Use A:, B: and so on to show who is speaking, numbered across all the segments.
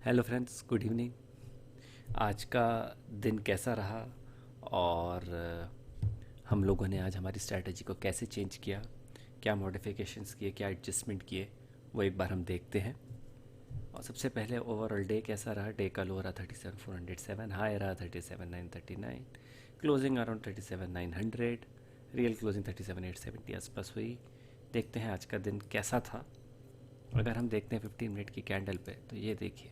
A: Hello friends, good evening. आज का दिन कैसा रहा और हम लोगों ने आज हमारी स्ट्रैटेजी को कैसे चेंज किया, क्या मॉडिफिकेशंस किए, क्या एडजस्टमेंट किए, वो एक बार हम देखते हैं। और सबसे पहले ओवरऑल डे कैसा रहा। डे का लो रहा 37,407, हाई रहा 37,939, क्लोजिंग अराउंड 37,900, रियल क्लोजिंग 37,870 आसपास हुई। देखते हैं आज का दिन कैसा था। अगर हम देखते हैं 15 मिनट की कैंडल पे, तो ये देखिए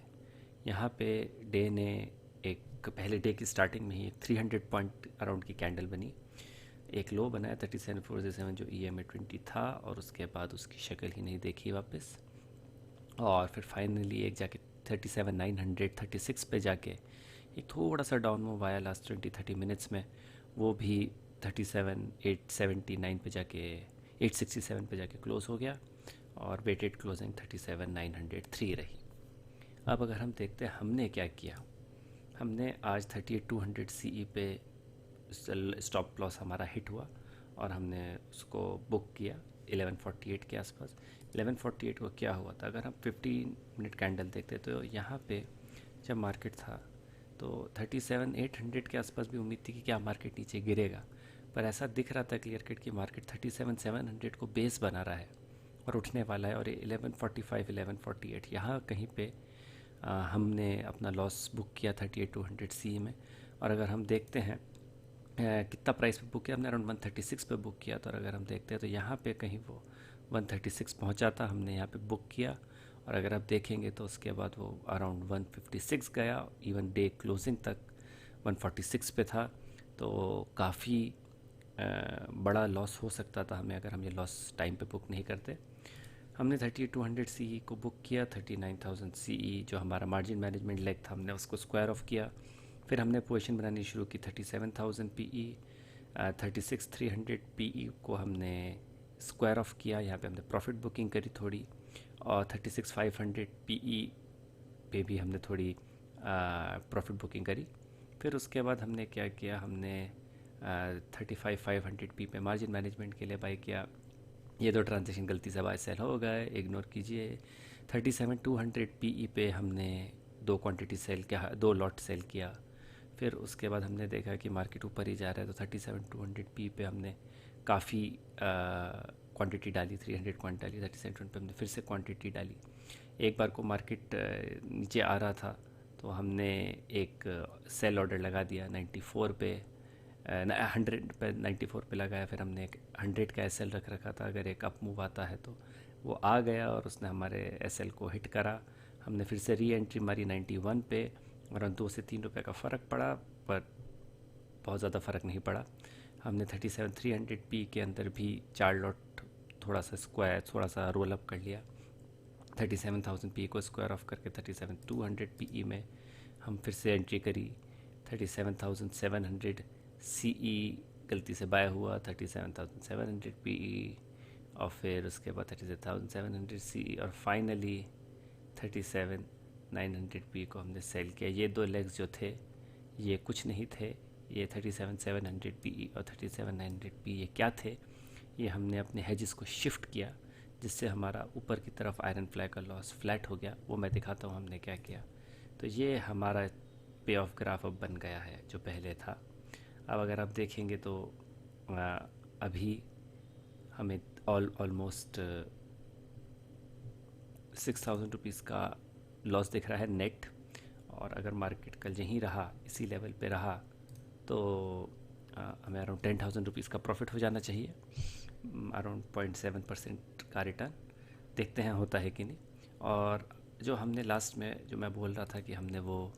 A: यहाँ पे डे ने एक पहले डे की स्टार्टिंग में ही एक 300 पॉइंट अराउंड की कैंडल बनी, एक लो बनाया 37,407 जो EMA 20 था, और उसके बाद उसकी शक्ल ही नहीं देखी वापस। और फिर फाइनली एक जाके 37,936 पे जाके एक थोड़ा सा डाउन मूव आया लास्ट 20-30 मिनट्स में, वो भी 37,879 पे जाके 867 पे जाके क्लोज हो गया, और वेटेड क्लोजिंग 37,903 रही। अब अगर हम देखते हैं हमने क्या किया, हमने आज 38,200 CE पे स्टॉप लॉस हमारा हिट हुआ और हमने उसको बुक किया 1148 के आसपास। 1148 को क्या हुआ था, अगर हम 15 मिनट कैंडल देखते तो यहाँ पे जब मार्केट था तो 37,800 के आसपास भी उम्मीद थी कि क्या मार्केट नीचे गिरेगा, पर ऐसा दिख रहा था क्लियर कट कि मार्केट 37,700 को बेस बना रहा है और उठने वाला है। और 1145 1148 यहाँ कहीं पे हमने अपना लॉस बुक किया 38,200 CE में। और अगर हम देखते हैं कितना प्राइस पे बुक किया, हमने अराउंड 136 पे बुक किया। तो अगर हम देखते हैं तो यहाँ पे कहीं वो 136 पहुँचा था, हमने यहाँ पे बुक किया। और अगर आप देखेंगे तो उसके बाद वो अराउंड 156 गया, इवन डे क्लोजिंग तक 146 पे था। तो काफ़ी बड़ा लॉस हो सकता था हमें अगर हम ये लॉस टाइम पे बुक नहीं करते। हमने 38,200 CE को बुक किया। 39,000 CE जो हमारा मार्जिन मैनेजमेंट लेग था, हमने उसको स्क्वायर ऑफ किया। फिर हमने पोजीशन बनानी शुरू की 37,000 PE। 36,300 PE को हमने स्क्वायर ऑफ किया, यहाँ पे हमने प्रॉफिट बुकिंग करी थोड़ी। और 36,500 PE पे भी हमने थोड़ी प्रॉफिट बुकिंग करी। फिर उसके बाद हमने क्या किया, हमने 35,500 पी पे मार्जिन मैनेजमेंट के लिए बाई किया। ये दो ट्रांजेक्शन गलती से बाय सेल हो गए, इग्नोर कीजिए। 37,200 PE पे हमने दो क्वांटिटी सेल किया, दो लॉट सेल किया। फिर उसके बाद हमने देखा कि मार्केट ऊपर ही जा रहा है, तो 37,200 PE पे हमने काफ़ी क्वांटिटी डाली, 300 क्वांटिटी डाली। 37,200 पे हमने फिर से क्वांटिटी डाली। एक बार को मार्केट नीचे आ रहा था तो हमने एक सेल ऑर्डर लगा दिया 94 पे, 100 पे 94 पे लगाया। फिर हमने एक 100 का SL रख रखा था, अगर एक अप मूव आता है तो वो आ गया और उसने हमारे SL को हिट करा। हमने फिर से री एंट्री मारी 91 पे, और 2 से 3 रुपए का फ़र्क पड़ा, पर बहुत ज़्यादा फ़र्क नहीं पड़ा। हमने 37,300 पी के अंदर भी 4 लॉट थोड़ा सा स्क्वायर, थोड़ा सा रोल अप कर लिया। 37,000 पी को स्क्वायर ऑफ करके 37,200 PE में हम फिर से एंट्री करी। 37,700 CE गलती से बाय हुआ, 37,700 PE, और फिर उसके बाद 37,700 CE, और फाइनली 37,900 PE को हमने सेल किया। ये दो लेग्स जो थे ये कुछ नहीं थे, ये 37,700 PE और 37,900 PE ये क्या थे, ये हमने अपने हेजेस को शिफ्ट किया, जिससे हमारा ऊपर की तरफ आयरन फ्लाई का लॉस फ्लैट हो गया। वो मैं दिखाता हूँ हमने क्या किया। तो ये हमारा पे ऑफ ग्राफ अब बन गया है जो पहले था। अब अगर आप देखेंगे तो अभी हमें ऑलमोस्ट 6,000 रुपीज़ का लॉस दिख रहा है नेट। और अगर मार्केट कल यहीं रहा, इसी लेवल पे रहा, तो हमें अराउंड 10,000 रुपीज़ का प्रॉफिट हो जाना चाहिए, अराउंड 0.7% का रिटर्न। देखते हैं होता है कि नहीं। और जो हमने लास्ट में जो मैं बोल रहा था कि हमने वो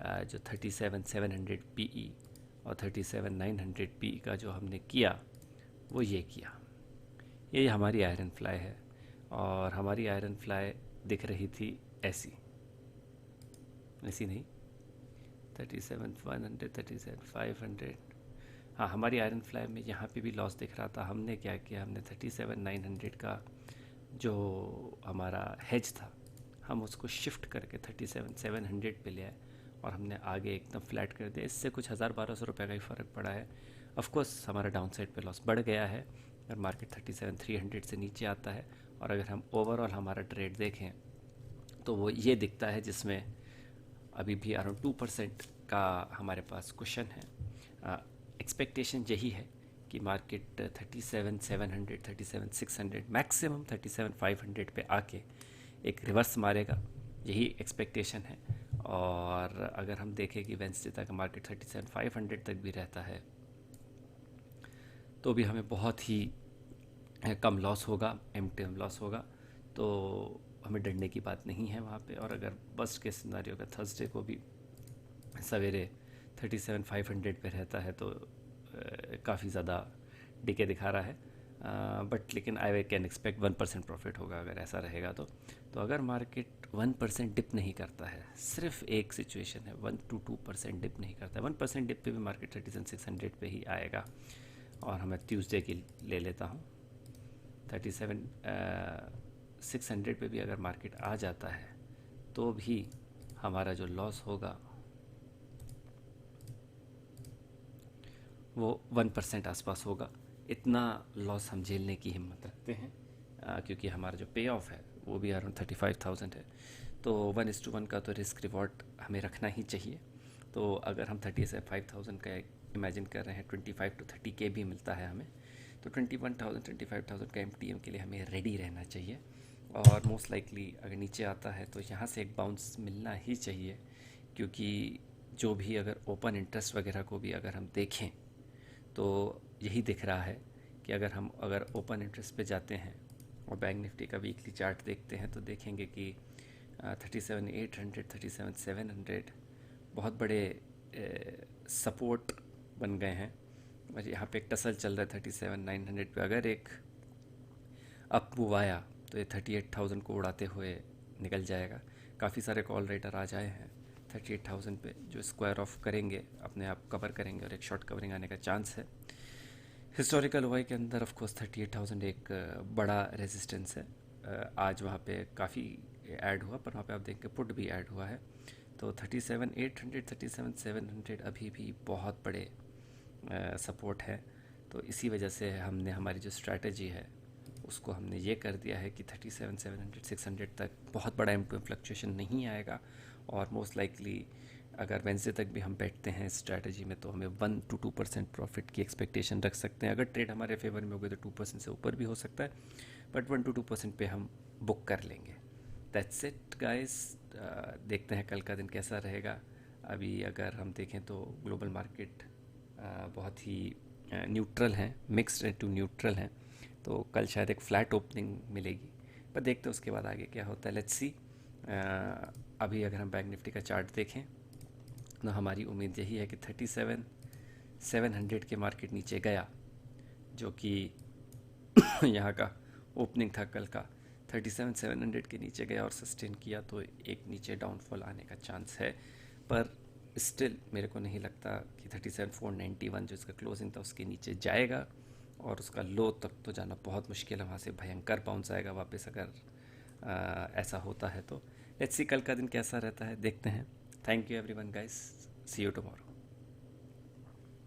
A: जो 37,700 PE और 37,900 PE का जो हमने किया, वो ये किया। ये हमारी आयरन फ्लाई है, और हमारी आयरन फ्लाई दिख रही थी ऐसी, ऐसी नहीं, 37,100, 37,500। हाँ, हमारी आयरन फ्लाई में यहाँ पे भी लॉस दिख रहा था। हमने क्या किया, हमने 37,900 का जो हमारा हेज था, हम उसको शिफ्ट करके 37,700 पे ले आए, और हमने आगे एकदम फ्लैट कर दिया। इससे कुछ 1,000-1,200 रुपये का ही फ़र्क पड़ा है। ऑफ कोर्स हमारा डाउन साइड पे लॉस बढ़ गया है अगर मार्केट 37,300 से नीचे आता है। और अगर हम ओवरऑल हमारा ट्रेड देखें तो वो ये दिखता है, जिसमें अभी भी अराउंड 2% का हमारे पास क्वेश्चन है। एक्सपेक्टेशन यही है कि मार्केट 37,700, 37,600, मैक्सिमम 37,500 पे आके एक रिवर्स मारेगा, यही एक्सपेक्टेशन है। और अगर हम देखें कि वेंसडे तक मार्केट 37,500 तक भी रहता है तो भी हमें बहुत ही कम लॉस होगा, एम लॉस होगा, तो हमें डरने की बात नहीं है वहाँ पे। और अगर बस्ट के सिनारियो का थर्सडे को भी सवेरे 37,500 पे रहता है तो काफ़ी ज़्यादा डिके दिखा रहा है। बट लेकिन आई कैन एक्सपेक्ट 1% प्रॉफिट होगा अगर ऐसा रहेगा तो अगर मार्केट 1% डिप नहीं करता है, सिर्फ एक सिचुएशन है 1 to 2% डिप नहीं करता है, 1% डिप पे भी मार्केट 37,600 पे ही आएगा। और मैं ट्यूसडे की ले लेता हूँ, 37,600 पे भी अगर मार्केट आ जाता है तो भी हमारा जो लॉस होगा वो 1% आसपास होगा। इतना लॉस हम झेलने की हिम्मत रखते हैं, क्योंकि हमारा जो पे ऑफ है वो भी अराउंड 35,000 है। तो 1:1 का तो रिस्क रिवॉर्ड हमें रखना ही चाहिए। तो अगर हम 35,000 का इमेजिन कर रहे हैं, 25 to 30K भी मिलता है हमें, तो 21,000 25,000 का MTM के लिए हमें रेडी रहना चाहिए। और मोस्ट लाइकली अगर नीचे आता है तो यहाँ से एक बाउंस मिलना ही चाहिए, क्योंकि जो भी अगर ओपन इंटरेस्ट वगैरह को भी अगर हम देखें तो यही दिख रहा है कि अगर ओपन इंटरेस्ट पे जाते हैं और बैंक निफ्टी का वीकली चार्ट देखते हैं तो देखेंगे कि 37,800, 37,700 बहुत बड़े सपोर्ट बन गए हैं। और यहाँ पे एक टसल चल रहा है 37,900 पे। अगर एक अप मूव आया तो ये 38,000 को उड़ाते हुए निकल जाएगा। काफ़ी सारे कॉल राइटर आज आए हैं 38,000 पे, जो स्क्वायर ऑफ करेंगे, अपने आप कवर करेंगे और एक शॉर्ट कवरिंग आने का चांस है। हिस्टोरिकल वाई के अंदर ऑफ कोर्स 38,000 एक बड़ा रेजिस्टेंस है। आज वहाँ पे काफ़ी ऐड हुआ, पर वहाँ पे आप देख के पुट भी ऐड हुआ है। तो 37,800, 37,700 अभी भी बहुत बड़े सपोर्ट है। तो इसी वजह से हमने हमारी जो स्ट्रैटेजी है उसको हमने ये कर दिया है कि 37,700, 600 तक बहुत बड़ा M2M फ्लक्चुएशन नहीं आएगा। और मोस्ट लाइकली अगर वेंसडे तक भी हम बैठते हैं स्ट्रैटेजी में तो हमें 1 to 2% प्रॉफिट की एक्सपेक्टेशन रख सकते हैं। अगर ट्रेड हमारे फेवर में हो गई तो 2% से ऊपर भी हो सकता है, बट 1 to 2% पे हम बुक कर लेंगे। That's it guys. देखते हैं कल का दिन कैसा रहेगा। अभी अगर हम देखें तो ग्लोबल मार्केट बहुत ही न्यूट्रल हैं, मिक्स्ड टू न्यूट्रल हैं, तो कल शायद एक फ्लैट ओपनिंग मिलेगी, पर देखते हैं उसके बाद आगे क्या होता है। Let's see. अभी अगर हम बैंक निफ्टी का चार्ट देखें तो हमारी उम्मीद यही है कि 37,700 के मार्केट नीचे गया, जो कि यहाँ का ओपनिंग था कल का, 37,700 के नीचे गया और सस्टेन किया तो एक नीचे डाउनफॉल आने का चांस है। पर स्टिल मेरे को नहीं लगता कि 37,491 जो इसका क्लोजिंग था उसके नीचे जाएगा, और उसका लो तक तो जाना बहुत मुश्किल है। वहाँ से भयंकर बाउंस आएगा वापस अगर ऐसा होता है तो। लेट्स सी कल का दिन कैसा रहता है, देखते हैं। Thank you everyone guys, see you tomorrow.